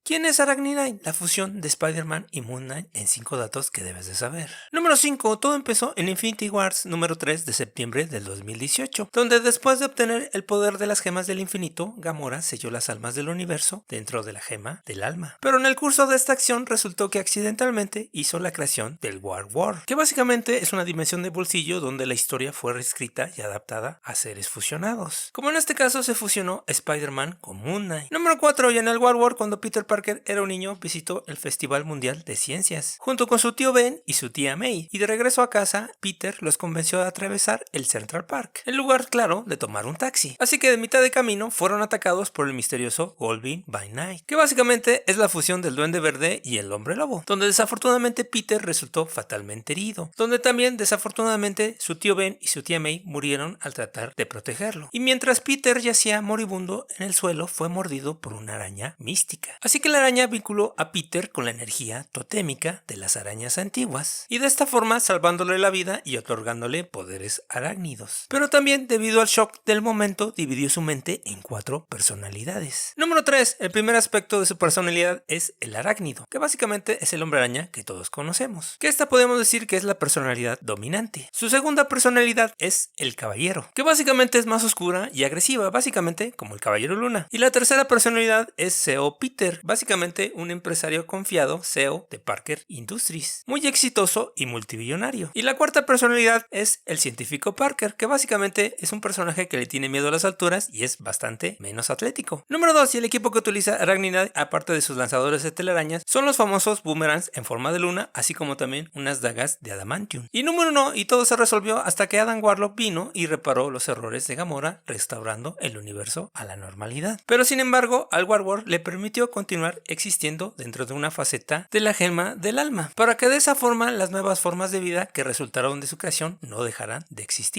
¿Quién es Arachne Knight? La fusión de Spider-Man y Moon Knight en 5 datos que debes de saber. Número 5. Todo empezó en Infinity Wars número 3 de septiembre del 2018, donde después de obtener el poder de las gemas del infinito, Gamora selló las almas del universo dentro de la gema del alma. Pero en el curso de esta acción resultó que accidentalmente hizo la creación del War, que básicamente es una dimensión de bolsillo donde la historia fue reescrita y adaptada a seres fusionados. Como en este caso se fusionó Spider-Man con Moon Knight. Número 4. Y en el War, cuando Peter Parker era un niño, visitó el Festival Mundial de Ciencias, junto con su tío Ben y su tía May, y de regreso a casa, Peter los convenció de atravesar el Central Park, en lugar, claro, de tomar un taxi. Así que de mitad de camino fueron atacados por el misterioso Goblin by Night, que básicamente es la fusión del Duende Verde y el Hombre Lobo, donde desafortunadamente Peter resultó fatalmente herido, donde también desafortunadamente su tío Ben y su tía May murieron al tratar de protegerlo, y mientras Peter yacía moribundo en el suelo fue mordido por una araña mística. Así que la araña vinculó a Peter con la energía totémica de las arañas antiguas, y de esta forma salvándole la vida y otorgándole poderes arácnidos. Pero también, debido al shock del momento, dividió su mente en 4 personalidades. Número 3. El primer aspecto de su personalidad es el arácnido, que básicamente es el hombre araña que todos conocemos, que esta podemos decir que es la personalidad dominante. Su segunda personalidad es el caballero, que básicamente es más oscura y agresiva, básicamente como el caballero Luna. Y la tercera personalidad es CEO Peter, básicamente un empresario confiado, CEO de Parker Industries, muy exitoso y multimillonario. Y la cuarta personalidad es el científico Parker, que básicamente es un personaje que le tiene miedo a las alturas y es bastante menos atlético. Número 2. Y el equipo que utiliza Arachne Knight, aparte de sus lanzadores de telarañas, son los famosos boomerangs en forma de luna, así como también unas dagas de adamantium. Y número 1. Y todo se resolvió hasta que Adam Warlock vino y reparó los errores de Gamora, restaurando el universo a la normalidad. Pero sin embargo, al War le permitió continuar existiendo dentro de una faceta de la gema del alma, para que de esa forma las nuevas formas de vida que resultaron de su creación no dejaran de existir.